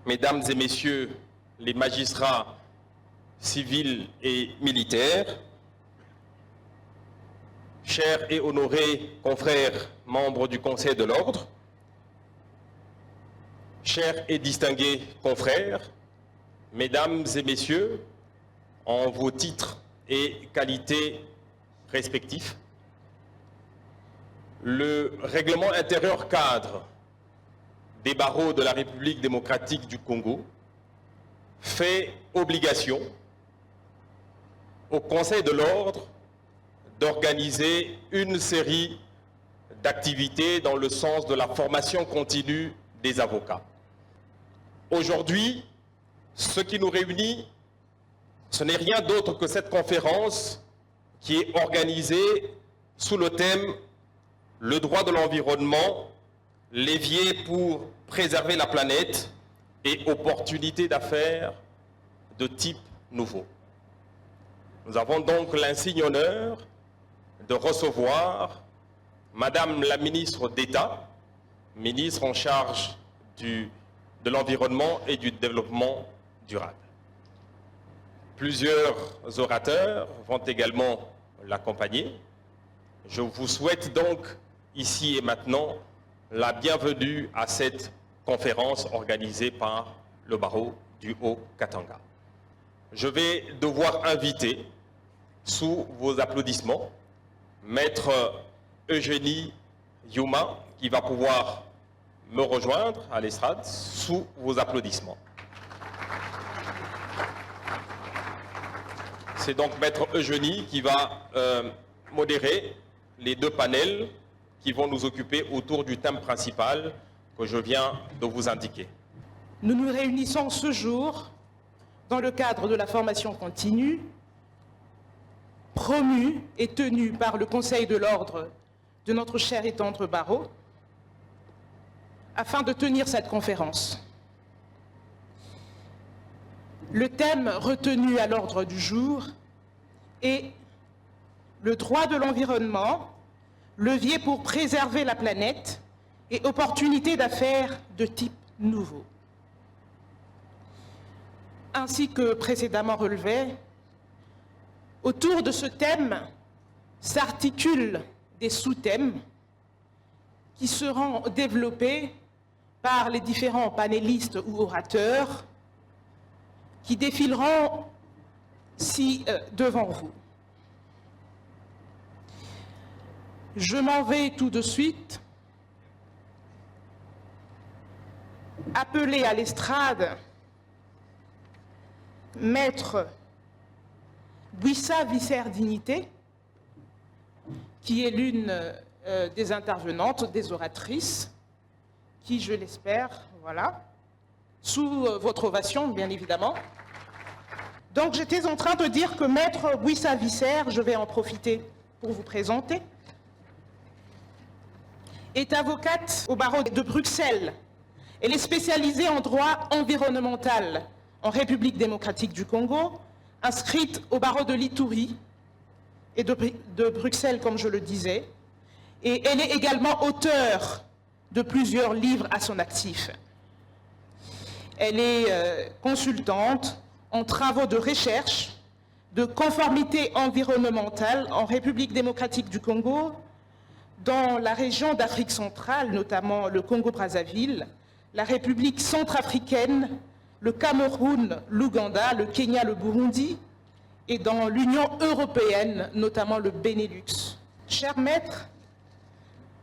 Mesdames et Messieurs les magistrats civils et militaires, chers et honorés confrères membres du Conseil de l'Ordre, chers et distingués confrères, Mesdames et Messieurs, en vos titres et qualités respectifs, le règlement intérieur cadre des barreaux de la République démocratique du Congo fait obligation au Conseil de l'Ordre d'organiser une série d'activités dans le sens de la formation continue des avocats. Aujourd'hui, ce qui nous réunit, ce n'est rien d'autre que cette conférence qui est organisée sous le thème « Le droit de l'environnement, levier pour préserver la planète et opportunités d'affaires de type nouveau ». Nous avons donc l'insigne honneur de recevoir Madame la ministre d'État, ministre en charge de l'environnement et du développement durable. Plusieurs orateurs vont également l'accompagner. Je vous souhaite donc ici et maintenant la bienvenue à cette conférence organisée par le barreau du Haut-Katanga. Je vais devoir inviter, sous vos applaudissements, Maître Eugénie Yuma, qui va pouvoir me rejoindre à l'estrade, sous vos applaudissements. C'est donc Maître Eugénie qui va modérer les deux panels qui vont nous occuper autour du thème principal que je viens de vous indiquer. Nous nous réunissons ce jour dans le cadre de la formation continue promue et tenue par le Conseil de l'Ordre de notre cher et tendre barreau afin de tenir cette conférence. Le thème retenu à l'ordre du jour est le droit de l'environnement, levier pour préserver la planète et opportunités d'affaires de type nouveau. Ainsi que précédemment relevé, autour de ce thème s'articulent des sous-thèmes qui seront développés par les différents panélistes ou orateurs qui défileront devant vous. Je m'en vais tout de suite appeler à l'estrade Maître Bwissa Visser-Dignité, qui est l'une des intervenantes, des oratrices, qui, je l'espère, voilà, sous votre ovation, bien évidemment. Donc, j'étais en train de dire que Maître Bwissa Visser, je vais en profiter pour vous présenter, est avocate au barreau de Bruxelles. Elle est spécialisée en droit environnemental en République démocratique du Congo, inscrite au barreau de l'Ituri et de Bruxelles, comme je le disais. Et elle est également auteure de plusieurs livres à son actif. Elle est consultante en travaux de recherche, de conformité environnementale en République démocratique du Congo, dans la région d'Afrique centrale, notamment le Congo-Brazzaville, la République centrafricaine, le Cameroun, l'Ouganda, le Kenya, le Burundi, et dans l'Union européenne, notamment le Benelux. Cher maître,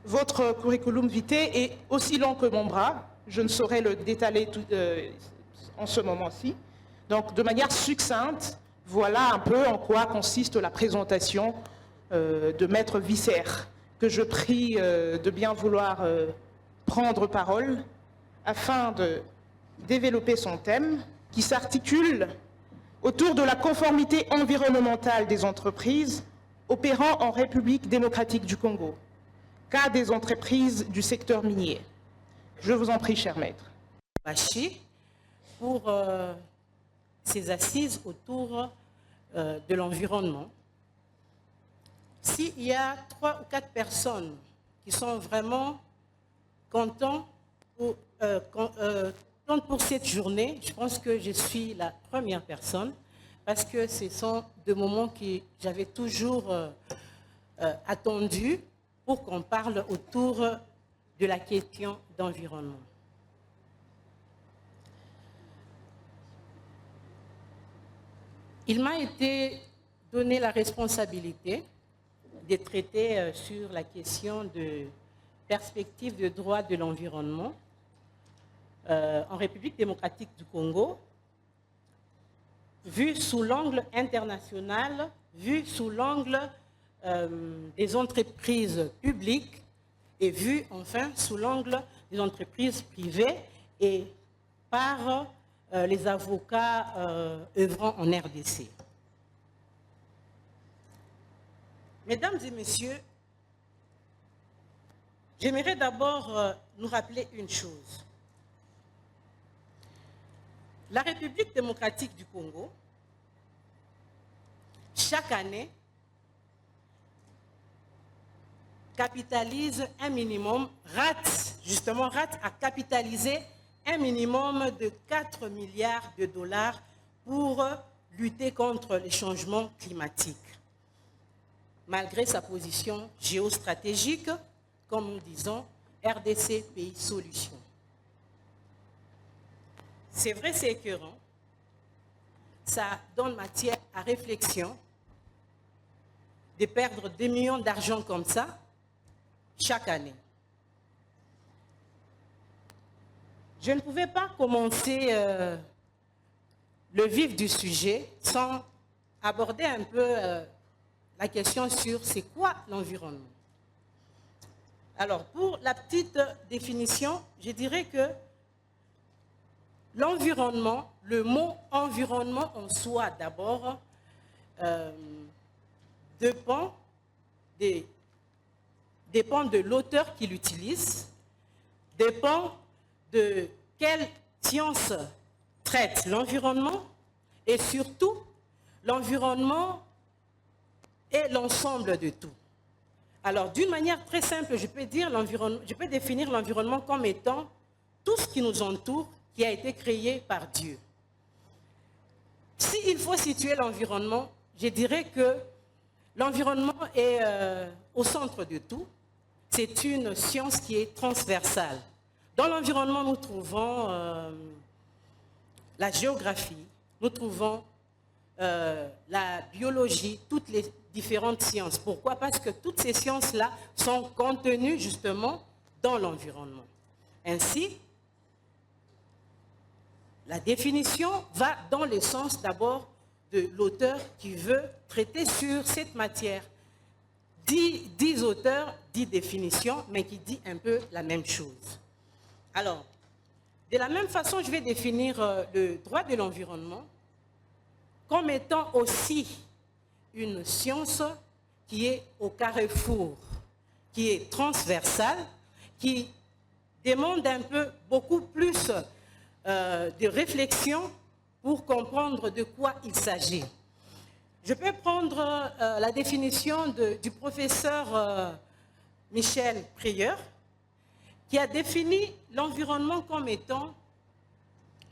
votre curriculum vitae est aussi long que mon bras. Je ne saurais le détailler en ce moment-ci. Donc, de manière succincte, voilà un peu en quoi consiste la présentation de maître Visser, que je prie de bien vouloir prendre parole afin de développer son thème qui s'articule autour de la conformité environnementale des entreprises opérant en République démocratique du Congo, cas des entreprises du secteur minier. Je vous en prie, cher maître. Bachi pour ces assises autour de l'environnement. S'il y a 3 ou 4 personnes qui sont vraiment contents ou pour cette journée, je pense que je suis la première personne parce que ce sont des moments que j'avais toujours attendus pour qu'on parle autour de la question d'environnement. Il m'a été donné la responsabilité de traiter sur la question de perspective de droit de l'environnement en République démocratique du Congo, vu sous l'angle international, vu sous l'angle des entreprises publiques et vu enfin sous l'angle des entreprises privées et par les avocats œuvrant en RDC. Mesdames et messieurs, j'aimerais d'abord nous rappeler une chose. La République démocratique du Congo, chaque année, capitalise un minimum, rate à capitaliser un minimum de 4 milliards de dollars pour lutter contre les changements climatiques. Malgré sa position géostratégique, comme nous disons, RDC, pays solution. C'est vrai, c'est écœurant. Ça donne matière à réflexion de perdre 2 millions d'argent comme ça chaque année. Je ne pouvais pas commencer le vif du sujet sans aborder un peu la question sur c'est quoi l'environnement. Alors, pour la petite définition, je dirais que l'environnement, le mot environnement en soi d'abord, dépend de l'auteur qui l'utilise, dépend de quelle science traite l'environnement et surtout, l'environnement est l'ensemble de tout. Alors, d'une manière très simple, je peux définir l'environnement comme étant tout ce qui nous entoure, qui a été créé par Dieu. S'il faut situer l'environnement, je dirais que l'environnement est au centre de tout. C'est une science qui est transversale. Dans l'environnement, nous trouvons la géographie, nous trouvons la biologie, toutes les différentes sciences. Pourquoi? Parce que toutes ces sciences-là sont contenues justement dans l'environnement. Ainsi, la définition va dans le sens d'abord de l'auteur qui veut traiter sur cette matière. 10 auteurs, 10 définitions, mais qui dit un peu la même chose. Alors, de la même façon, je vais définir le droit de l'environnement comme étant aussi une science qui est au carrefour, qui est transversale, qui demande un peu beaucoup plus de réflexion pour comprendre de quoi il s'agit. Je peux prendre la définition du professeur Michel Prieur, qui a défini l'environnement comme étant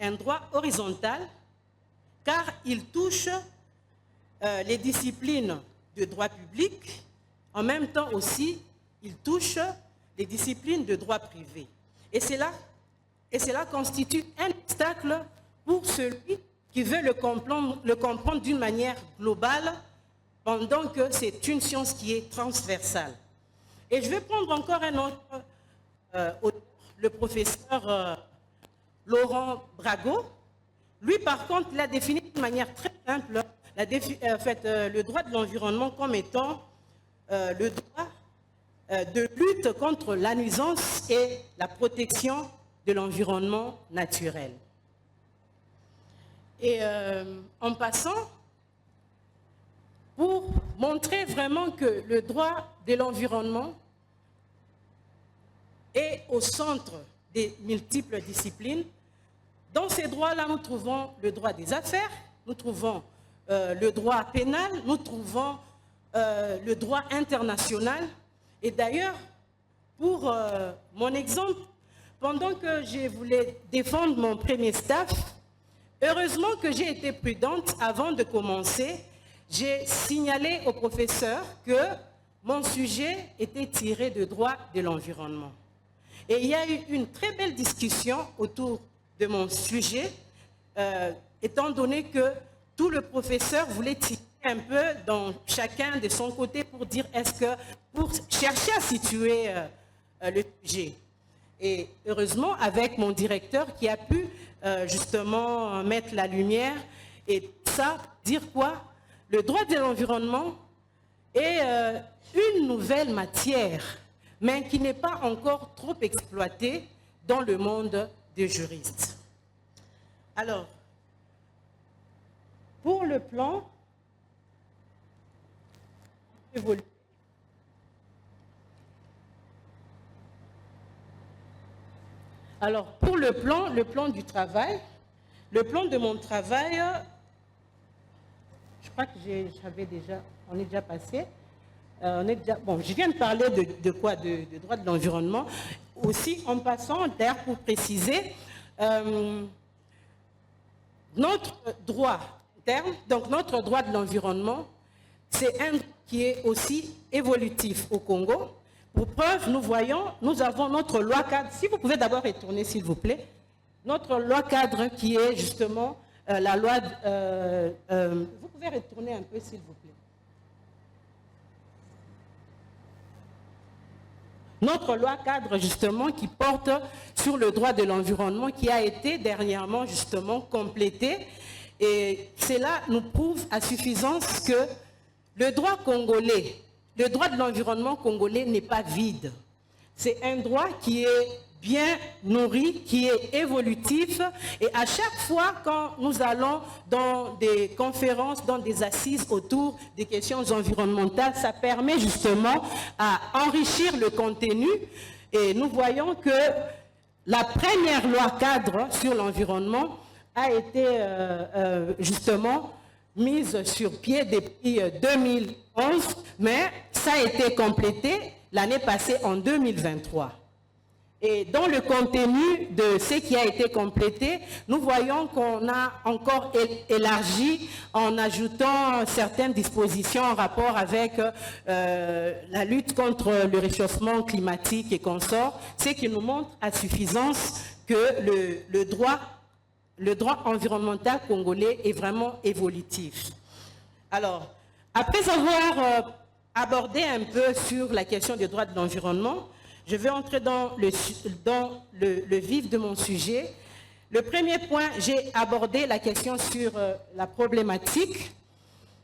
un droit horizontal, car il touche les disciplines de droit public, en même temps aussi, il touche les disciplines de droit privé. Et cela constitue un obstacle pour celui qui veut le comprendre d'une manière globale, pendant que c'est une science qui est transversale. Et je vais prendre encore un autre, le professeur Laurent Brago. Lui, par contre, il a défini de manière très simple le droit de l'environnement comme étant le droit de lutte contre la nuisance et la protection de l'environnement naturel. Et en passant, pour montrer vraiment que le droit de l'environnement est au centre des multiples disciplines, dans ces droits-là, nous trouvons le droit des affaires, nous trouvons le droit pénal, nous trouvons le droit international. Et d'ailleurs, pour mon exemple, pendant que je voulais défendre mon premier staff, heureusement que j'ai été prudente avant de commencer. J'ai signalé au professeur que mon sujet était tiré de droit de l'environnement. Et il y a eu une très belle discussion autour de mon sujet, étant donné que tout le professeur voulait tirer un peu dans chacun de son côté pour dire est-ce que, pour chercher à situer le sujet. Et heureusement, avec mon directeur qui a pu justement mettre la lumière et ça, dire quoi? Le droit de l'environnement est une nouvelle matière, mais qui n'est pas encore trop exploitée dans le monde des juristes. Alors, pour le plan, alors pour le plan du travail, le plan de mon travail, je crois que j'avais déjà, on est déjà passé. Bon, je viens de parler de quoi? De droit de l'environnement. Aussi, en passant, d'ailleurs, pour préciser, notre droit interne, donc notre droit de l'environnement, c'est un droit qui est aussi évolutif au Congo. Pour preuve, nous avons notre loi cadre. Si vous pouvez d'abord retourner, s'il vous plaît. Notre loi cadre qui est justement la loi... vous pouvez retourner un peu, s'il vous plaît. Notre loi cadre, justement, qui porte sur le droit de l'environnement, qui a été dernièrement, justement, complétée. Et cela nous prouve à suffisance que le droit congolais, le droit de l'environnement congolais n'est pas vide. C'est un droit qui est bien nourri, qui est évolutif. Et à chaque fois, quand nous allons dans des conférences, dans des assises autour des questions environnementales, ça permet justement à enrichir le contenu. Et nous voyons que la première loi cadre sur l'environnement a été justement mise sur pied depuis 2011, mais ça a été complété l'année passée en 2023. Et dans le contenu de ce qui a été complété, nous voyons qu'on a encore élargi en ajoutant certaines dispositions en rapport avec la lutte contre le réchauffement climatique et consorts, ce qui nous montre à suffisance que le droit environnemental congolais est vraiment évolutif. Alors, après avoir abordé un peu sur la question des droits de l'environnement, je vais entrer dans le vif de mon sujet. Le premier point, j'ai abordé la question sur la problématique.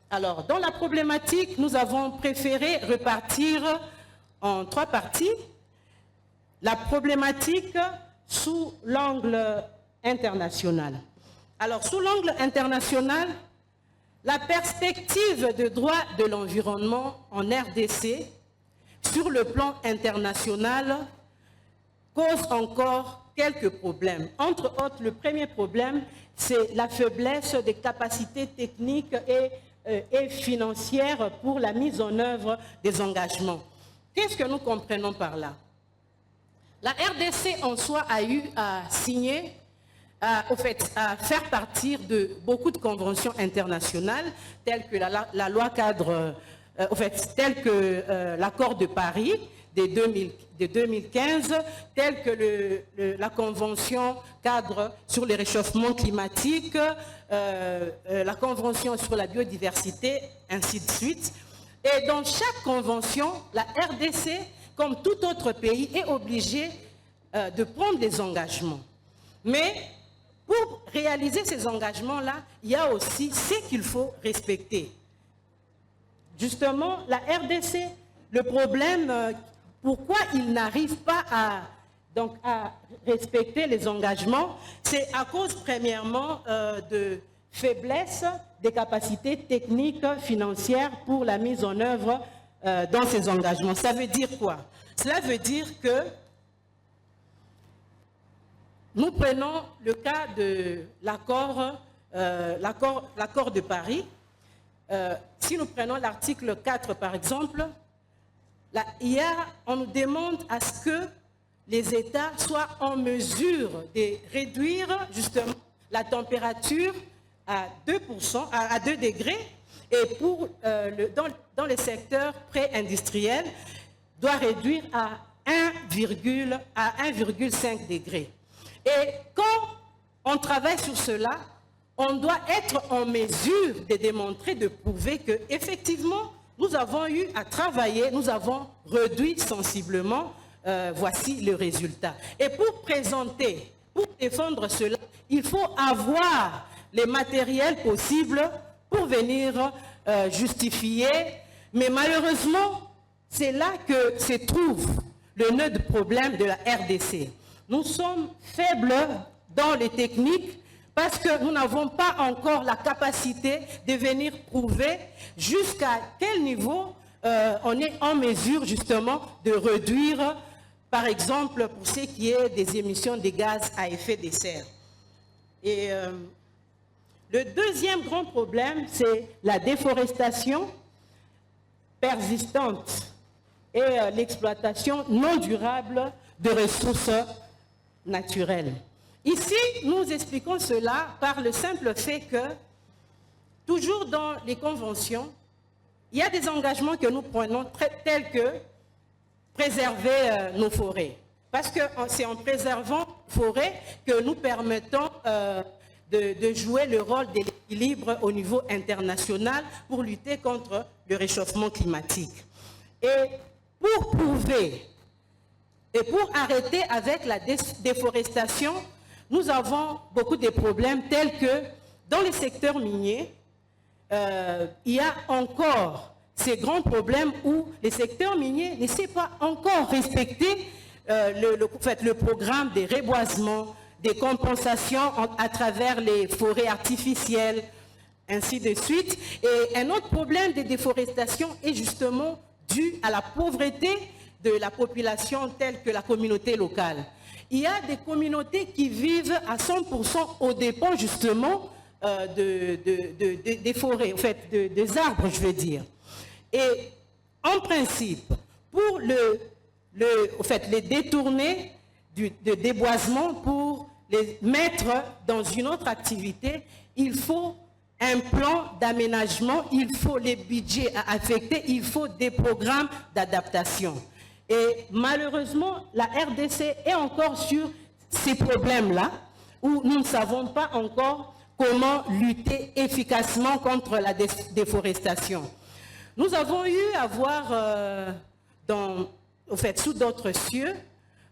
Alors, dans la problématique, nous avons préféré repartir en 3 parties. La problématique sous l'angle international. Alors, sous l'angle international, la perspective de droit de l'environnement en RDC sur le plan international cause encore quelques problèmes. Entre autres, le premier problème, c'est la faiblesse des capacités techniques et financières pour la mise en œuvre des engagements. Qu'est-ce que nous comprenons par là? La RDC en soi a eu à signer, à faire partir de beaucoup de conventions internationales, telles que la loi cadre, telles que l'accord de Paris de 2015, telles que la convention cadre sur le réchauffement climatique, la convention sur la biodiversité, ainsi de suite. Et dans chaque convention, la RDC, comme tout autre pays, est obligée de prendre des engagements. Mais pour réaliser ces engagements-là, il y a aussi ce qu'il faut respecter. Justement, la RDC, le problème, pourquoi il n'arrive pas à respecter les engagements, c'est à cause premièrement de faiblesse des capacités techniques, financières pour la mise en œuvre dans ces engagements. Ça veut dire quoi? Cela veut dire que nous prenons le cas de l'accord de Paris. Si nous prenons l'article 4 par exemple, on nous demande à ce que les États soient en mesure de réduire justement la température à 2%, à 2 degrés, et dans les secteurs pré-industriels, doit réduire à 1,5 degrés. Et quand on travaille sur cela, on doit être en mesure de démontrer, de prouver qu'effectivement, nous avons eu à travailler, nous avons réduit sensiblement, voici le résultat. Et pour présenter, pour défendre cela, il faut avoir les matériels possibles pour venir justifier. Mais malheureusement, c'est là que se trouve le nœud de problème de la RDC. Nous sommes faibles dans les techniques parce que nous n'avons pas encore la capacité de venir prouver jusqu'à quel niveau on est en mesure justement de réduire, par exemple, pour ce qui est des émissions de gaz à effet de serre. Et le deuxième grand problème, c'est la déforestation persistante et l'exploitation non durable de ressources naturelles. Ici, nous expliquons cela par le simple fait que, toujours dans les conventions, il y a des engagements que nous prenons tels que préserver nos forêts. Parce que c'est en préservant les forêts que nous permettons de jouer le rôle de l'équilibre au niveau international pour lutter contre le réchauffement climatique. Et pour prouver et pour arrêter avec la déforestation, nous avons beaucoup de problèmes tels que dans les secteurs miniers, il y a encore ces grands problèmes où les secteurs miniers ne savent pas encore respecter le programme des reboisements, des compensations à travers les forêts artificielles, ainsi de suite. Et un autre problème de déforestation est justement dû à la pauvreté de la population telle que la communauté locale. Il y a des communautés qui vivent à 100% aux dépens justement des forêts, en fait, des arbres, je veux dire. Et en principe, pour les détourner de déboisement pour les mettre dans une autre activité, il faut un plan d'aménagement, il faut les budgets à affecter, il faut des programmes d'adaptation. Et malheureusement, la RDC est encore sur ces problèmes-là, où nous ne savons pas encore comment lutter efficacement contre la déforestation. Nous avons eu à voir sous d'autres cieux,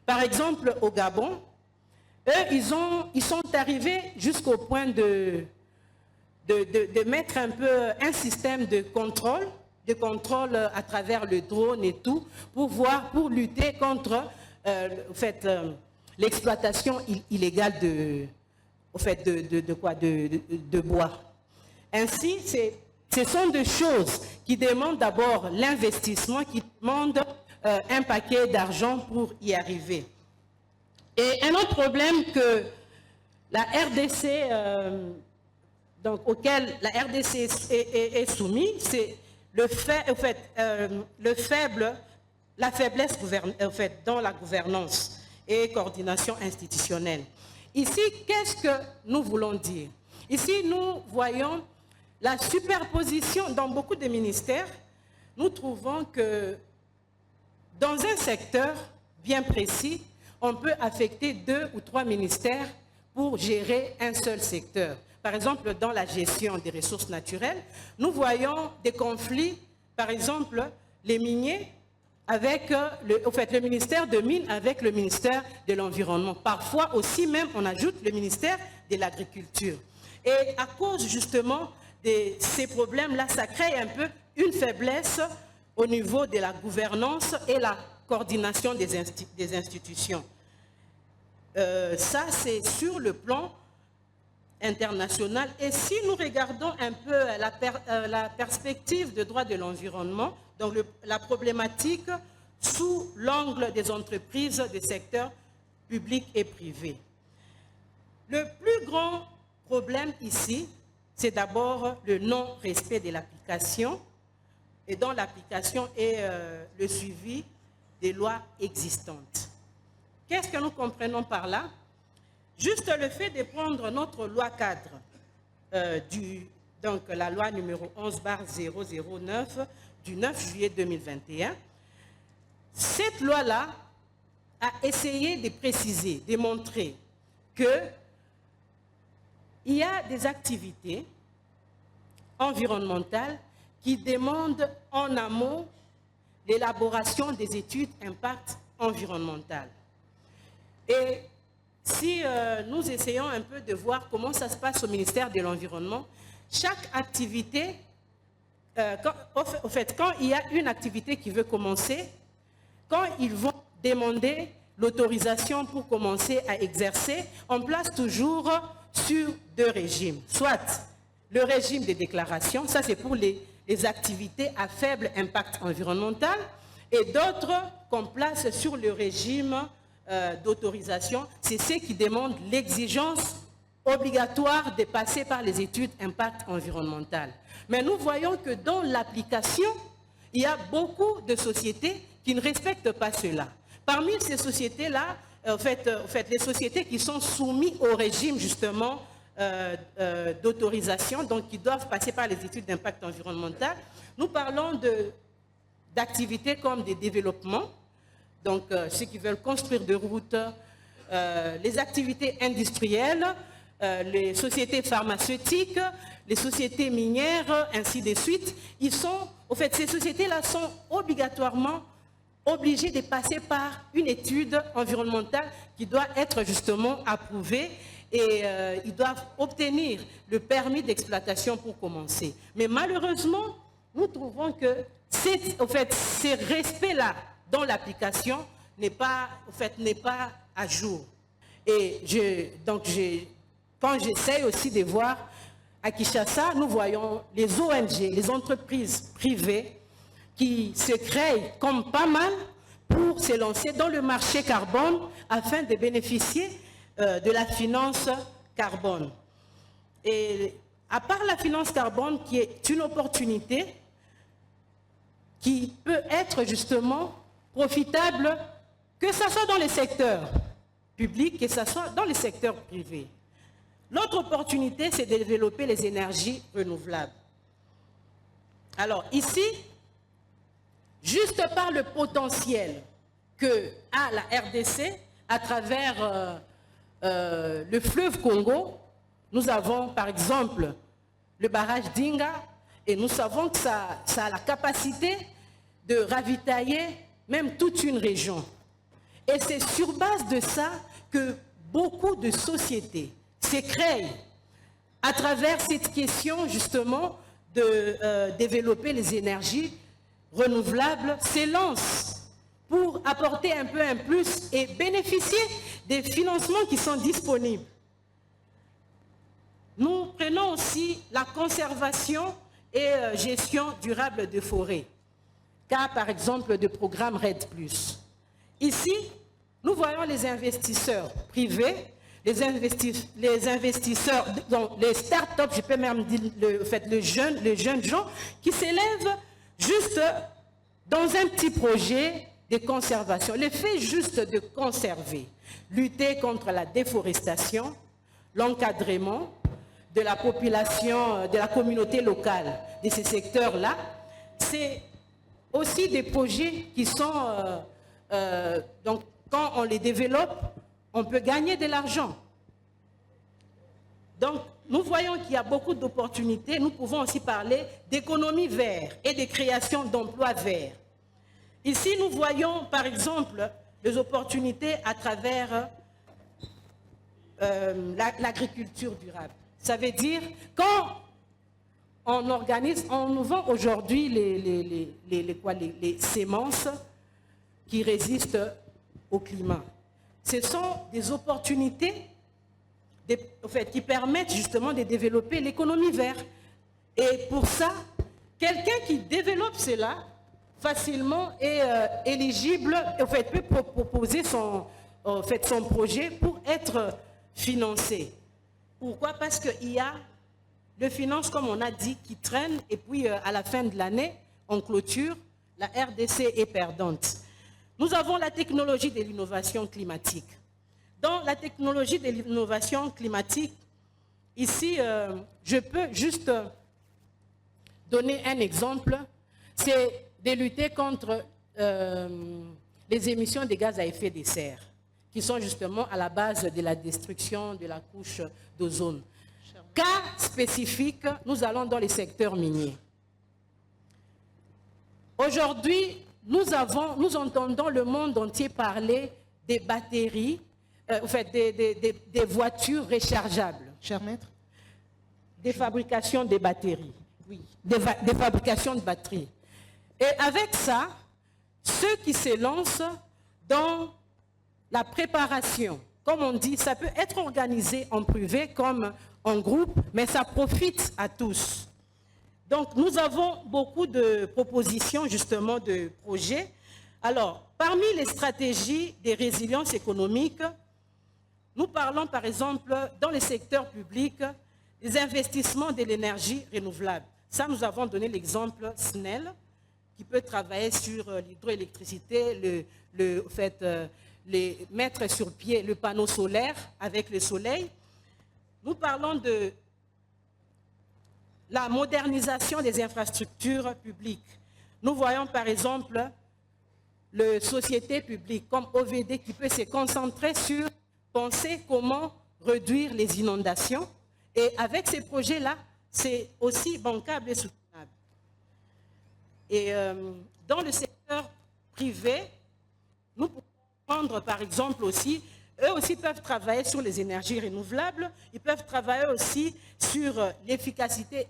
par exemple au Gabon, eux, ils sont arrivés jusqu'au point de mettre un peu un système de contrôle à travers le drone et tout, pour lutter contre l'exploitation illégale de bois. Ainsi, ce sont des choses qui demandent d'abord l'investissement, qui demandent un paquet d'argent pour y arriver. Et un autre problème que la RDC, auquel la RDC est soumise, c'est la faiblesse dans la gouvernance et coordination institutionnelle. Ici, qu'est-ce que nous voulons dire? Ici, nous voyons la superposition dans beaucoup de ministères. Nous trouvons que dans un secteur bien précis, on peut affecter 2 ou 3 ministères pour gérer un seul secteur. Par exemple, dans la gestion des ressources naturelles, nous voyons des conflits, par exemple, les miniers avec le ministère de Mines avec le ministère de l'Environnement. Parfois aussi même, on ajoute le ministère de l'Agriculture. Et à cause justement de ces problèmes-là, ça crée un peu une faiblesse au niveau de la gouvernance et la coordination des institutions. Ça, c'est sur le plan international. Et si nous regardons un peu la perspective de droit de l'environnement, donc la problématique sous l'angle des entreprises des secteurs publics et privés. Le plus grand problème ici, c'est d'abord le non-respect de l'application, et dans l'application et le suivi des lois existantes. Qu'est-ce que nous comprenons par là? Juste le fait de prendre notre loi cadre, donc la loi numéro 11/009 du 9 juillet 2021, cette loi-là a essayé de préciser, de montrer qu'il y a des activités environnementales qui demandent en amont l'élaboration des études impact environnemental. Et si nous essayons un peu de voir comment ça se passe au ministère de l'Environnement, chaque activité, quand il y a une activité qui veut commencer, quand ils vont demander l'autorisation pour commencer à exercer, on place toujours sur deux régimes. Soit le régime de déclaration, ça c'est pour les activités à faible impact environnemental, et d'autres qu'on place sur le régime d'autorisation, c'est ceux qui demandent l'exigence obligatoire de passer par les études impact environnemental. Mais nous voyons que dans l'application, il y a beaucoup de sociétés qui ne respectent pas cela. Parmi ces sociétés-là, les sociétés qui sont soumises au régime justement d'autorisation, donc qui doivent passer par les études d'impact environnemental, nous parlons d'activités comme des développements, donc ceux qui veulent construire des routes, les activités industrielles, les sociétés pharmaceutiques, les sociétés minières, ainsi de suite. Ces sociétés-là sont obligatoirement obligées de passer par une étude environnementale qui doit être justement approuvée et ils doivent obtenir le permis d'exploitation pour commencer. Mais malheureusement, nous trouvons que ces respects-là dans l'application n'est pas à jour. Et quand j'essaie aussi de voir à Kinshasa, nous voyons les ONG, les entreprises privées qui se créent comme pas mal pour se lancer dans le marché carbone afin de bénéficier de la finance carbone. Et à part la finance carbone qui est une opportunité qui peut être justement profitable, que ce soit dans les secteurs publics, que ce soit dans les secteurs privés. L'autre opportunité, c'est de développer les énergies renouvelables. Alors ici, juste par le potentiel que a la RDC à travers le fleuve Congo, nous avons par exemple le barrage d'Inga et nous savons que ça a la capacité de ravitailler même toute une région. Et c'est sur base de ça que beaucoup de sociétés se créent à travers cette question justement de développer les énergies renouvelables, s'élancent pour apporter un peu un plus et bénéficier des financements qui sont disponibles. Nous prenons aussi la conservation et gestion durable de forêts, cas par exemple du programme RED+. Ici, nous voyons les investisseurs privés, les investisseurs, donc les start-up, je peux même dire les jeunes gens qui s'élèvent juste dans un petit projet de conservation. Le fait juste de conserver, lutter contre la déforestation, l'encadrement de la population, de la communauté locale de ces secteurs-là, c'est aussi des projets qui sont... donc, quand on les développe, on peut gagner de l'argent. Donc, nous voyons qu'il y a beaucoup d'opportunités. Nous pouvons aussi parler d'économie verte et de création d'emplois verts. Ici, nous voyons, par exemple, les opportunités à travers l'agriculture durable. Ça veut dire, quand on organise, on nous vend aujourd'hui les semences qui résistent au climat. Ce sont des opportunités qui permettent justement de développer l'économie verte. Et pour ça, quelqu'un qui développe cela facilement est éligible, peut proposer son projet pour être financé. Pourquoi? Parce qu'il y a le finance, comme on a dit, qui traîne, et puis à la fin de l'année, en clôture, la RDC est perdante. Nous avons la technologie de l'innovation climatique. Dans la technologie de l'innovation climatique, ici, je peux juste donner un exemple, c'est de lutter contre les émissions de gaz à effet de serre, qui sont justement à la base de la destruction de la couche d'ozone. Cas spécifique, nous allons dans les secteurs miniers. Aujourd'hui, nous entendons le monde entier parler des batteries, des voitures rechargeables. Cher maître. Des fabrications de batteries. Oui, des fabrications de batteries. Et avec ça, ceux qui se lancent dans la préparation, comme on dit, ça peut être organisé en privé comme en groupe, mais ça profite à tous. Donc, nous avons beaucoup de propositions, justement, de projets. Alors, parmi les stratégies de résilience économique, nous parlons, par exemple, dans le secteur public, des investissements de l'énergie renouvelable. Ça, nous avons donné l'exemple SNEL, qui peut travailler sur l'hydroélectricité, mettre sur pied le panneau solaire avec le soleil. Nous parlons de la modernisation des infrastructures publiques. Nous voyons par exemple les sociétés publiques comme OVD qui peut se concentrer sur penser comment réduire les inondations. Et avec ces projets-là, c'est aussi bancable et soutenable. Et dans le secteur privé, nous pouvons prendre par exemple aussi, eux aussi peuvent travailler sur les énergies renouvelables, ils peuvent travailler aussi sur l'efficacité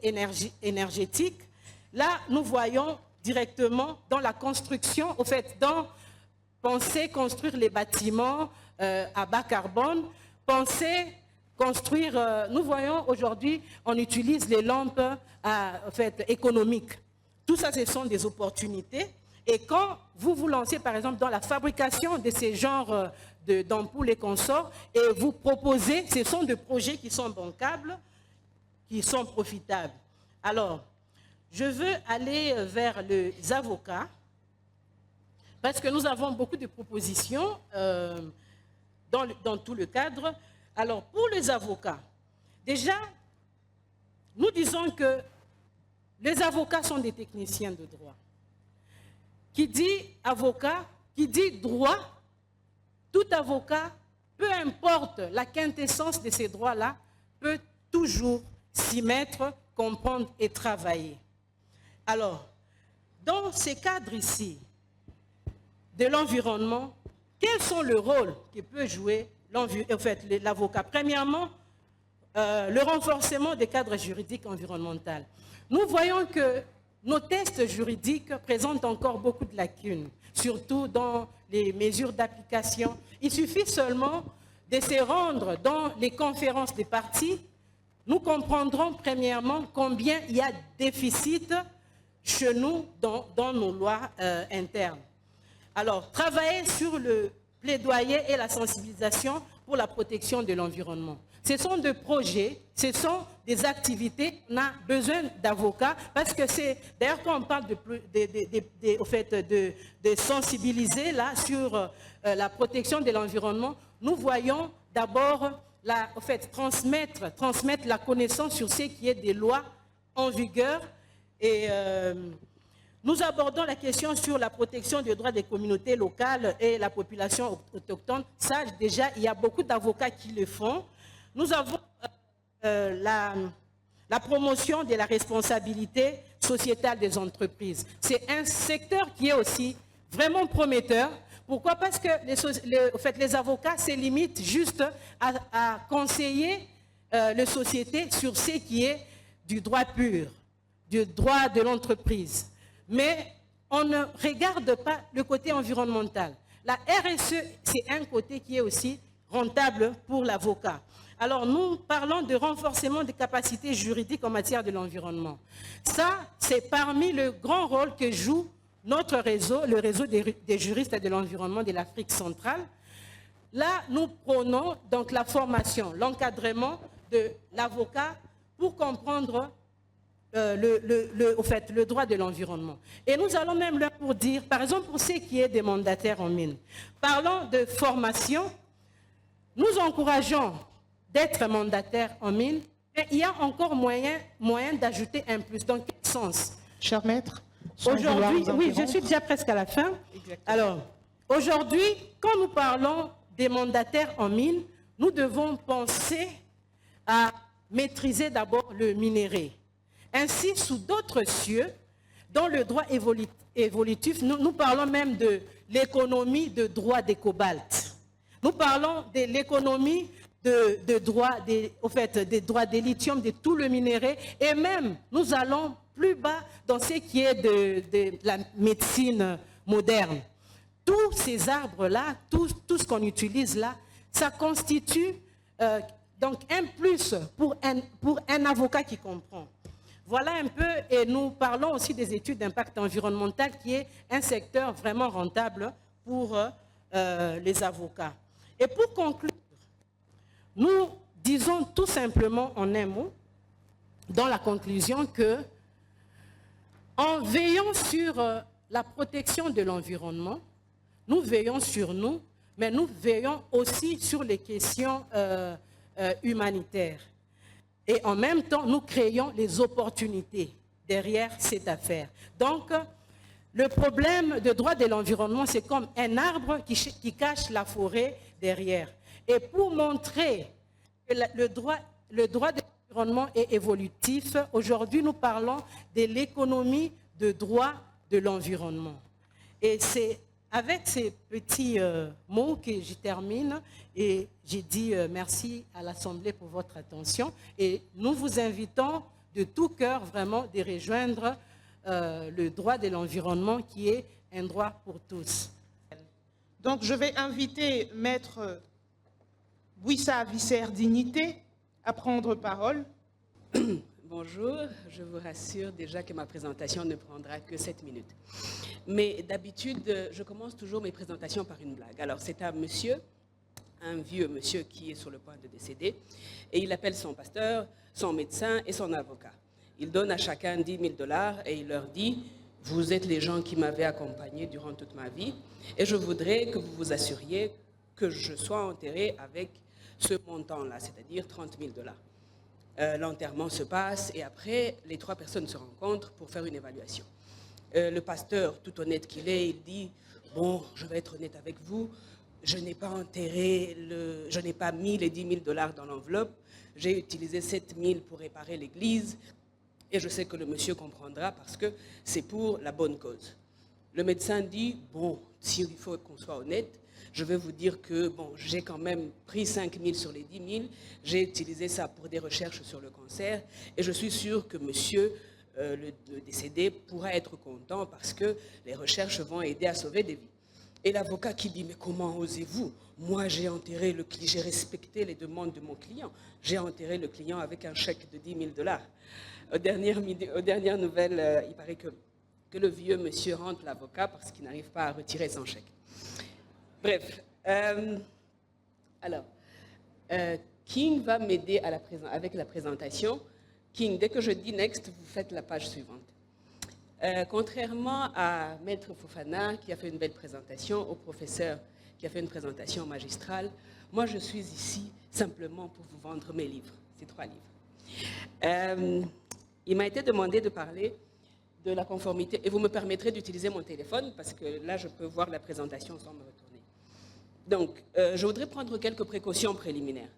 énergétique. Là, nous voyons directement dans la construction, au fait, dans penser construire les bâtiments à bas carbone, penser construire, nous voyons aujourd'hui, on utilise les lampes économiques. Tout ça, ce sont des opportunités. Et quand vous vous lancez, par exemple, dans la fabrication de ces genres d'ampoules et consorts, et vous proposez, ce sont des projets qui sont bancables, qui sont profitables. Alors, je veux aller vers les avocats, parce que nous avons beaucoup de propositions dans tout le cadre. Alors, pour les avocats, déjà, nous disons que les avocats sont des techniciens de droit. Qui dit avocat, qui dit droit, tout avocat, peu importe la quintessence de ces droits-là, peut toujours s'y mettre, comprendre et travailler. Alors, dans ces cadres ici, de l'environnement, quels sont les rôles que peut jouer l'avocat? Premièrement, le renforcement des cadres juridiques environnementaux. Nous voyons que nos tests juridiques présentent encore beaucoup de lacunes, surtout dans les mesures d'application. Il suffit seulement de se rendre dans les conférences des parties. Nous comprendrons premièrement combien il y a de déficit chez nous dans nos lois internes. Alors, travailler sur le plaidoyer et la sensibilisation pour la protection de l'environnement. Ce sont des projets, ce sont des activités. On a besoin d'avocats parce que c'est... D'ailleurs, quand on parle de sensibiliser là, sur la protection de l'environnement, nous voyons d'abord transmettre la connaissance sur ce qui est des lois en vigueur. Et nous abordons la question sur la protection des droits des communautés locales et la population autochtone. Ça, déjà, il y a beaucoup d'avocats qui le font. Nous avons la promotion de la responsabilité sociétale des entreprises. C'est un secteur qui est aussi vraiment prometteur. Pourquoi? Parce que les avocats se limitent juste à conseiller les sociétés sur ce qui est du droit pur, du droit de l'entreprise. Mais on ne regarde pas le côté environnemental. La RSE, c'est un côté qui est aussi rentable pour l'avocat. Alors, nous parlons de renforcement des capacités juridiques en matière de l'environnement. Ça, c'est parmi le grand rôle que joue notre réseau, le réseau des juristes de l'environnement de l'Afrique centrale. Là, nous prenons donc la formation, l'encadrement de l'avocat pour comprendre le droit de l'environnement. Et nous allons même leur pour dire, par exemple pour ce qui est des mandataires en mine, parlons de formation, nous encourageons d'être mandataires en mine, mais il y a encore moyen d'ajouter un plus. Dans quel sens? Cher maître, aujourd'hui, oui, je suis déjà presque à la fin. Exactement. Alors, aujourd'hui, quand nous parlons des mandataires en mine, nous devons penser à maîtriser d'abord le minerai. Ainsi, sous d'autres cieux, dans le droit évolutif, nous parlons même de l'économie de droit des cobaltes. Nous parlons de l'économie des droits des lithium, de tout le minerai, et même nous allons plus bas dans ce qui est de la médecine moderne. Tous ces arbres-là, tout ce qu'on utilise là, ça constitue donc un plus pour un avocat qui comprend. Voilà un peu, et nous parlons aussi des études d'impact environnemental qui est un secteur vraiment rentable pour les avocats. Et pour conclure, nous disons tout simplement en un mot, dans la conclusion, que en veillant sur la protection de l'environnement, nous veillons sur nous, mais nous veillons aussi sur les questions humanitaires. Et en même temps, nous créons les opportunités derrière cette affaire. Donc, le problème de droit de l'environnement, c'est comme un arbre qui cache la forêt derrière. Et pour montrer que le droit de l'environnement est évolutif, aujourd'hui, nous parlons de l'économie de droit de l'environnement. Et c'est avec ces petits mots que j'y termine et j'ai dit merci à l'Assemblée pour votre attention et nous vous invitons de tout cœur vraiment de rejoindre le droit de l'environnement qui est un droit pour tous. Donc je vais inviter Maître Bouissa Visser Dignité à prendre parole. Bonjour, je vous rassure déjà que ma présentation ne prendra que 7 minutes. Mais d'habitude, je commence toujours mes présentations par une blague. Alors c'est un monsieur, un vieux monsieur qui est sur le point de décéder, et il appelle son pasteur, son médecin et son avocat. Il donne à chacun 10 000 $ et il leur dit « Vous êtes les gens qui m'avaient accompagné durant toute ma vie, et je voudrais que vous vous assuriez que je sois enterré avec ce montant-là, c'est-à-dire 30 000 $. L'enterrement se passe et après, les 3 personnes se rencontrent pour faire une évaluation. Le pasteur, tout honnête qu'il est, il dit « Bon, je vais être honnête avec vous, je n'ai pas je n'ai pas mis les 10 000 $ dans l'enveloppe, j'ai utilisé 7 000 pour réparer l'église et je sais que le monsieur comprendra parce que c'est pour la bonne cause. » Le médecin dit « Bon, s'il faut qu'on soit honnête, je vais vous dire que bon, j'ai quand même pris 5 000 sur les 10 000, j'ai utilisé ça pour des recherches sur le cancer et je suis sûr que monsieur, le décédé, pourra être content parce que les recherches vont aider à sauver des vies. » Et l'avocat qui dit « Mais comment osez-vous? Moi, j'ai enterré le client, j'ai respecté les demandes de mon client. J'ai enterré le client avec un chèque de 10 000 $. » Aux dernières nouvelles, il paraît que le vieux monsieur rentre l'avocat parce qu'il n'arrive pas à retirer son chèque. Bref, King va m'aider avec la présentation. King, dès que je dis next, vous faites la page suivante. Contrairement à Maître Fofana, qui a fait une belle présentation, au professeur qui a fait une présentation magistrale, moi je suis ici simplement pour vous vendre mes livres, ces 3 livres. Il m'a été demandé de parler de la conformité, et vous me permettrez d'utiliser mon téléphone, parce que là je peux voir la présentation sans me retourner. Donc, je voudrais prendre quelques précautions préliminaires.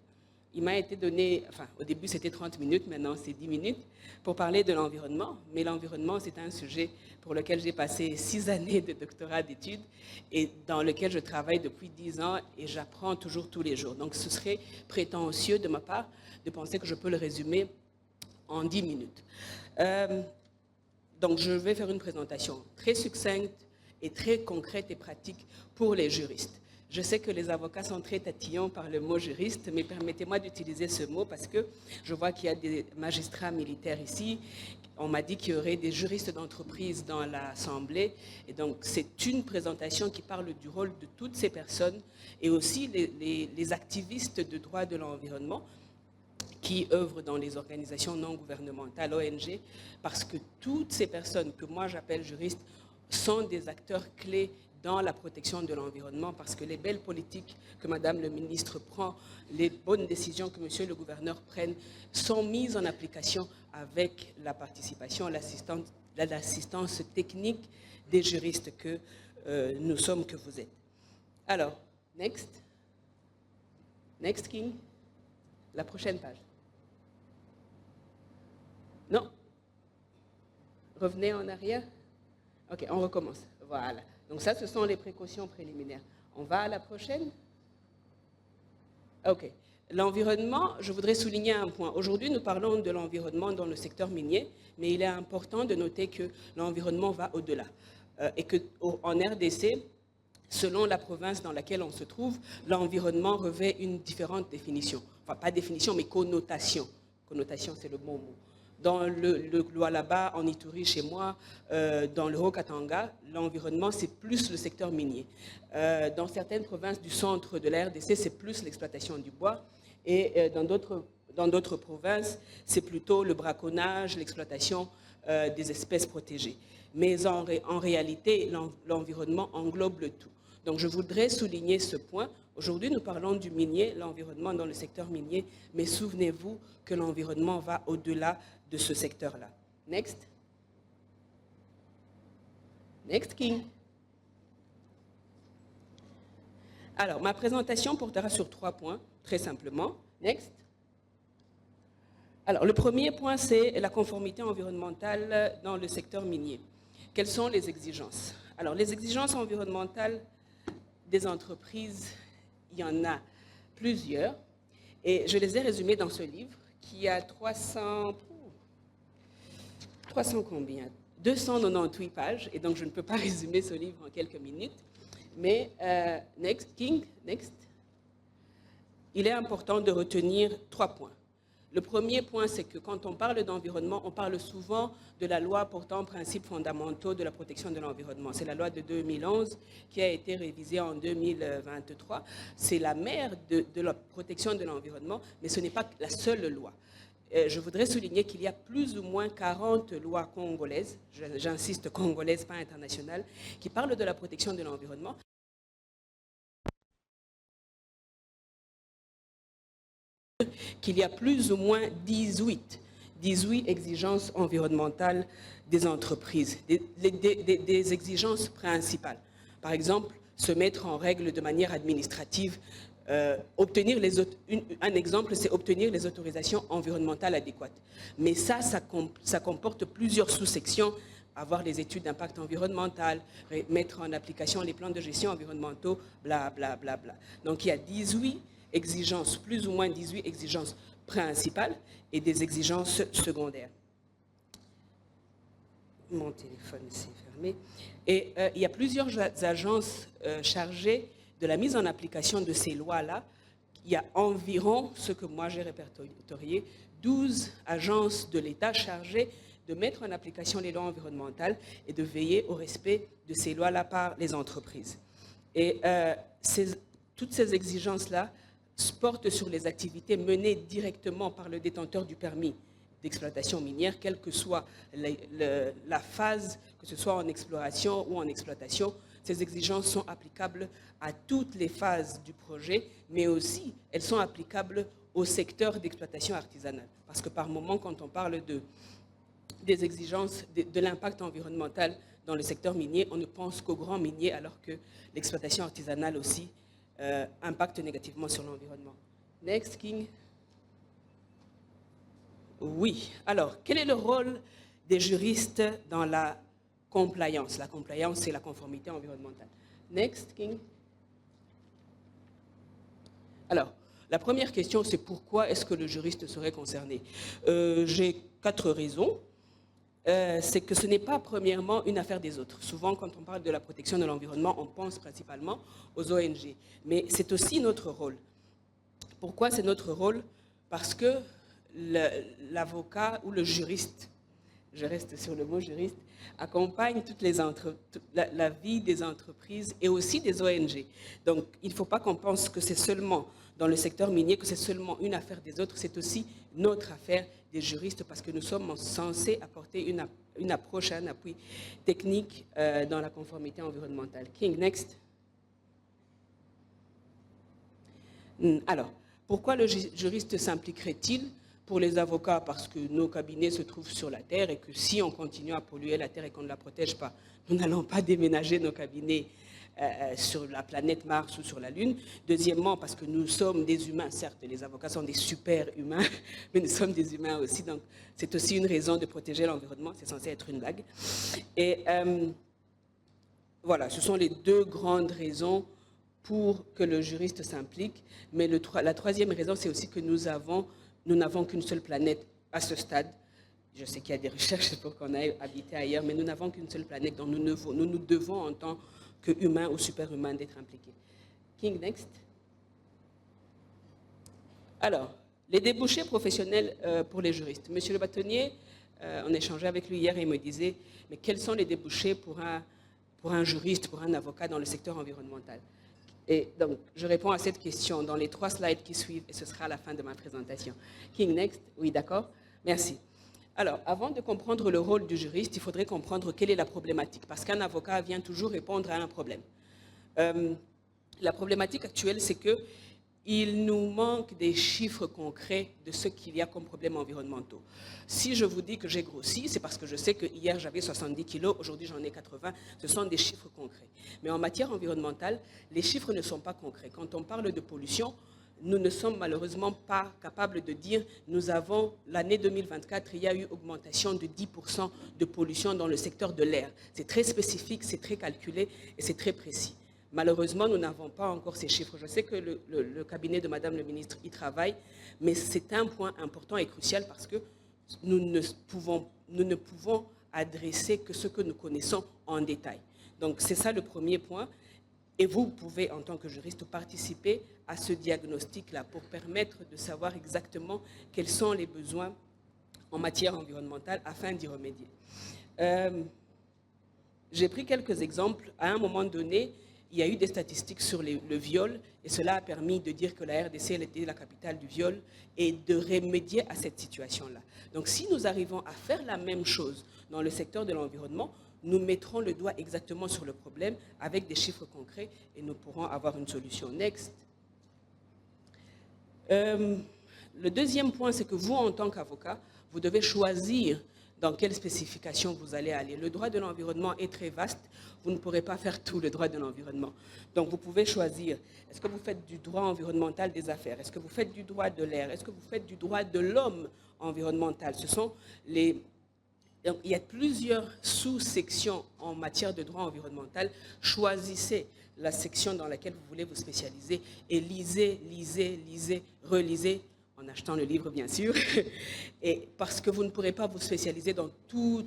Il m'a été donné, enfin, au début c'était 30 minutes, maintenant c'est 10 minutes, pour parler de l'environnement. Mais l'environnement, c'est un sujet pour lequel j'ai passé 6 années de doctorat d'études et dans lequel je travaille depuis 10 ans et j'apprends toujours tous les jours. Donc, ce serait prétentieux de ma part de penser que je peux le résumer en 10 minutes. Donc, je vais faire une présentation très succincte et très concrète et pratique pour les juristes. Je sais que les avocats sont très tatillons par le mot juriste, mais permettez-moi d'utiliser ce mot parce que je vois qu'il y a des magistrats militaires ici. On m'a dit qu'il y aurait des juristes d'entreprise dans l'Assemblée. Et donc, c'est une présentation qui parle du rôle de toutes ces personnes et aussi les activistes de droit de l'environnement qui œuvrent dans les organisations non gouvernementales, ONG, parce que toutes ces personnes que moi j'appelle juristes sont des acteurs clés dans la protection de l'environnement, parce que les belles politiques que Madame le ministre prend, les bonnes décisions que Monsieur le gouverneur prenne, sont mises en application avec la participation, l'assistance technique des juristes que nous sommes, que vous êtes. Alors, next. Next, King. La prochaine page. Non? Revenez en arrière. OK, on recommence. Voilà. Donc ça, ce sont les précautions préliminaires. On va à la prochaine? OK. L'environnement, je voudrais souligner un point. Aujourd'hui, nous parlons de l'environnement dans le secteur minier, mais il est important de noter que l'environnement va au-delà. Et qu'en RDC, selon la province dans laquelle on se trouve, l'environnement revêt une différente définition. Enfin, pas définition, mais connotation. Connotation, c'est le bon mot. Dans le Lualaba, en Ituri, chez moi, dans le Haut-Katanga, l'environnement, c'est plus le secteur minier. Dans certaines provinces du centre de la RDC, c'est plus l'exploitation du bois. Et dans d'autres provinces, c'est plutôt le braconnage, l'exploitation des espèces protégées. Mais en réalité, l'environnement englobe le tout. Donc je voudrais souligner ce point. Aujourd'hui, nous parlons du minier, l'environnement dans le secteur minier, mais souvenez-vous que l'environnement va au-delà de ce secteur-là. Next. Next, King. Alors, ma présentation portera sur 3 points, très simplement. Next. Alors, le premier point, c'est la conformité environnementale dans le secteur minier. Quelles sont les exigences? Alors, les exigences environnementales des entreprises, il y en a plusieurs, et je les ai résumées dans ce livre qui a 298 pages, et donc je ne peux pas résumer ce livre en quelques minutes. Mais, next, King, next. Il est important de retenir 3 points. Le premier point, c'est que quand on parle d'environnement, on parle souvent de la loi portant principes fondamentaux de la protection de l'environnement. C'est la loi de 2011 qui a été révisée en 2023. C'est la mère de la protection de l'environnement, mais ce n'est pas la seule loi. Je voudrais souligner qu'il y a plus ou moins 40 lois congolaises, j'insiste congolaises, pas internationales, qui parlent de la protection de l'environnement. Qu'il y a plus ou moins 18 exigences environnementales des entreprises, des exigences principales. Par exemple, se mettre en règle de manière administrative, un exemple, c'est obtenir les autorisations environnementales adéquates. Mais ça comporte plusieurs sous-sections, avoir les études d'impact environnemental, mettre en application les plans de gestion environnementaux, bla, bla, bla, bla. Donc, il y a 18 exigences, plus ou moins 18 exigences principales et des exigences secondaires. Mon téléphone s'est fermé. Et il y a plusieurs agences chargées de la mise en application de ces lois-là. Il y a environ, ce que moi j'ai répertorié, 12 agences de l'État chargées de mettre en application les lois environnementales et de veiller au respect de ces lois-là par les entreprises. Et toutes ces exigences-là portent sur les activités menées directement par le détenteur du permis d'exploitation minière, quelle que soit la phase, que ce soit en exploration ou en exploitation. Ces exigences sont applicables à toutes les phases du projet, mais aussi elles sont applicables au secteur d'exploitation artisanale. Parce que par moment, quand on parle des exigences, de l'impact environnemental dans le secteur minier, on ne pense qu'aux grands miniers, alors que l'exploitation artisanale aussi impacte négativement sur l'environnement. Next, King. Oui. Alors, quel est le rôle des juristes dans la compliance? La compliance, c'est la conformité environnementale. Next, King. Alors, la première question, c'est pourquoi est-ce que le juriste serait concerné? J'ai 4 raisons. C'est que ce n'est pas premièrement une affaire des autres. Souvent, quand on parle de la protection de l'environnement, on pense principalement aux ONG. Mais c'est aussi notre rôle. Pourquoi c'est notre rôle? Parce que l'avocat ou le juriste, je reste sur le mot juriste, accompagne la vie des entreprises et aussi des ONG. Donc, il ne faut pas qu'on pense que c'est seulement dans le secteur minier, que c'est seulement une affaire des autres, c'est aussi notre affaire des juristes parce que nous sommes censés apporter une approche, un appui technique dans la conformité environnementale. King, next. Alors, pourquoi le juriste s'impliquerait-il? Pour les avocats, parce que nos cabinets se trouvent sur la Terre et que si on continue à polluer la Terre et qu'on ne la protège pas, nous n'allons pas déménager nos cabinets sur la planète Mars ou sur la Lune. Deuxièmement, parce que nous sommes des humains, certes, les avocats sont des super humains, mais nous sommes des humains aussi, donc c'est aussi une raison de protéger l'environnement, c'est censé être une blague. Et voilà, ce sont les deux grandes raisons pour que le juriste s'implique, mais la troisième raison, c'est aussi que nous n'avons qu'une seule planète à ce stade. Je sais qu'il y a des recherches pour qu'on aille habiter ailleurs, mais nous n'avons qu'une seule planète, donc nous nous devons en tant qu'humains ou super-humains d'être impliqués. King, next. Alors, les débouchés professionnels pour les juristes. Monsieur le bâtonnier, on échangeait avec lui hier et il me disait, mais quels sont les débouchés pour un juriste, pour un avocat dans le secteur environnemental? Et donc, je réponds à cette question dans les 3 slides qui suivent et ce sera à la fin de ma présentation. King, next. Oui, d'accord. Merci. Alors, avant de comprendre le rôle du juriste, il faudrait comprendre quelle est la problématique, parce qu'un avocat vient toujours répondre à un problème. La problématique actuelle, c'est qu'il nous manque des chiffres concrets de ce qu'il y a comme problèmes environnementaux. Si je vous dis que j'ai grossi, c'est parce que je sais que hier j'avais 70 kilos, aujourd'hui j'en ai 80, ce sont des chiffres concrets. Mais en matière environnementale, les chiffres ne sont pas concrets. Quand on parle de pollution, nous ne sommes malheureusement pas capables de dire nous avons, l'année 2024, il y a eu augmentation de 10% de pollution dans le secteur de l'air. C'est très spécifique, c'est très calculé et c'est très précis. Malheureusement, nous n'avons pas encore ces chiffres. Je sais que le cabinet de Madame le ministre y travaille, mais c'est un point important et crucial parce que nous ne pouvons adresser que ce que nous connaissons en détail. Donc c'est ça le premier point. Et vous pouvez, en tant que juriste, participer à ce diagnostic-là pour permettre de savoir exactement quels sont les besoins en matière environnementale afin d'y remédier. J'ai pris quelques exemples. À un moment donné, il y a eu des statistiques sur le viol et cela a permis de dire que la RDC était la capitale du viol et de remédier à cette situation-là. Donc si nous arrivons à faire la même chose dans le secteur de l'environnement, nous mettrons le doigt exactement sur le problème avec des chiffres concrets et nous pourrons avoir une solution. Next. Le deuxième point, c'est que vous, en tant qu'avocat, vous devez choisir dans quelle spécification vous allez aller. Le droit de l'environnement est très vaste. Vous ne pourrez pas faire tout le droit de l'environnement. Donc, vous pouvez choisir. Est-ce que vous faites du droit environnemental des affaires? Est-ce que vous faites du droit de l'air? Est-ce que vous faites du droit de l'homme environnemental? Ce sont les... Donc, il y a plusieurs sous-sections en matière de droit environnemental. Choisissez la section dans laquelle vous voulez vous spécialiser et lisez, relisez, en achetant le livre bien sûr, et parce que vous ne pourrez pas vous spécialiser dans tout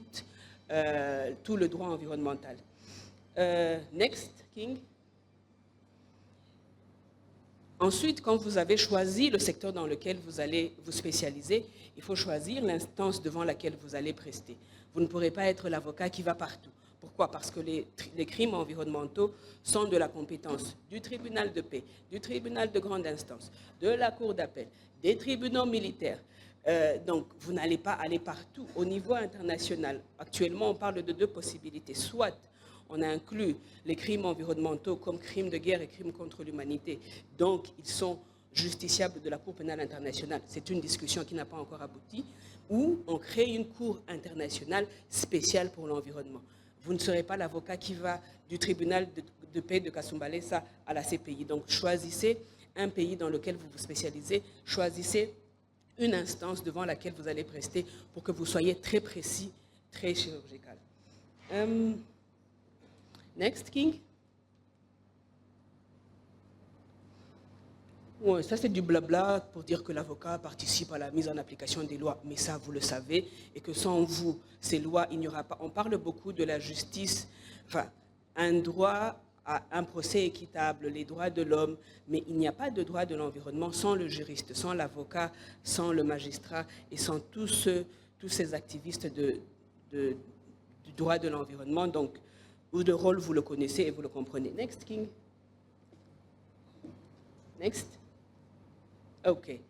le droit environnemental. Next, King. Ensuite, quand vous avez choisi le secteur dans lequel vous allez vous spécialiser, il faut choisir l'instance devant laquelle vous allez prester. Vous ne pourrez pas être l'avocat qui va partout. Pourquoi? Parce que les crimes environnementaux sont de la compétence du tribunal de paix, du tribunal de grande instance, de la cour d'appel, des tribunaux militaires. Donc, vous n'allez pas aller partout. Au niveau international, actuellement, on parle de 2 possibilités. Soit on inclut les crimes environnementaux comme crimes de guerre et crimes contre l'humanité. Donc, ils sont justiciables de la Cour pénale internationale. C'est une discussion qui n'a pas encore abouti. Ou on crée une Cour internationale spéciale pour l'environnement. Vous ne serez pas l'avocat qui va du tribunal de paix de Kasumbalesa à la CPI. Donc, choisissez un pays dans lequel vous vous spécialisez. Choisissez une instance devant laquelle vous allez prester pour que vous soyez très précis, très chirurgical. Next, King. Ouais, ça, c'est du blabla pour dire que l'avocat participe à la mise en application des lois. Mais ça, vous le savez, et que sans vous, ces lois, il n'y aura pas. On parle beaucoup de la justice, enfin, un droit à un procès équitable, les droits de l'homme, mais il n'y a pas de droit de l'environnement sans le juriste, sans l'avocat, sans le magistrat et sans tous ces activistes de du droit de l'environnement, donc le rôle, vous le connaissez et vous le comprenez. Next, King. Next. OK.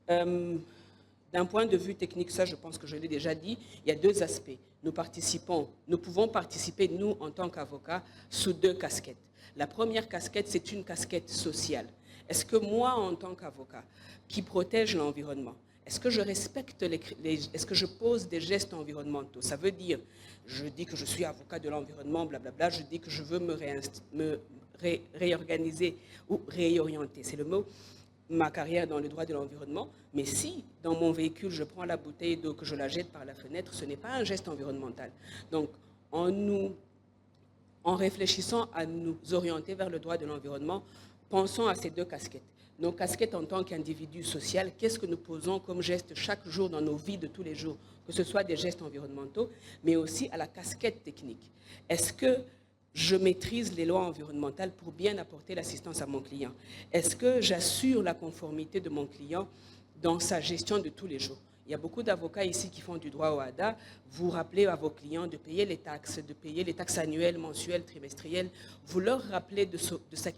D'un point de vue technique, ça je pense que je l'ai déjà dit, il y a deux aspects. Nous pouvons participer, nous, en tant qu'avocats, sous deux casquettes. La première casquette, c'est une casquette sociale. Est-ce que moi, en tant qu'avocat, qui protège l'environnement, est-ce que je respecte est-ce que je pose des gestes environnementaux? Ça veut dire, je dis que je suis avocat de l'environnement, blablabla, je dis que je veux me réorganiser ou réorienter, c'est le mot, ma carrière dans le droit de l'environnement, mais si dans mon véhicule je prends la bouteille d'eau que je la jette par la fenêtre, ce n'est pas un geste environnemental. Donc en réfléchissant à nous orienter vers le droit de l'environnement, pensons à ces deux casquettes. Nos casquettes en tant qu'individu social, qu'est-ce que nous posons comme geste chaque jour dans nos vies de tous les jours, que ce soit des gestes environnementaux, mais aussi à la casquette technique. Est-ce que je maîtrise les lois environnementales pour bien apporter l'assistance à mon client? Est-ce que j'assure la conformité de mon client dans sa gestion de tous les jours? Il y a beaucoup d'avocats ici qui font du droit au HADA. Vous rappelez à vos clients de payer les taxes annuelles, mensuelles, trimestrielles. Vous leur rappelez de s'acquitter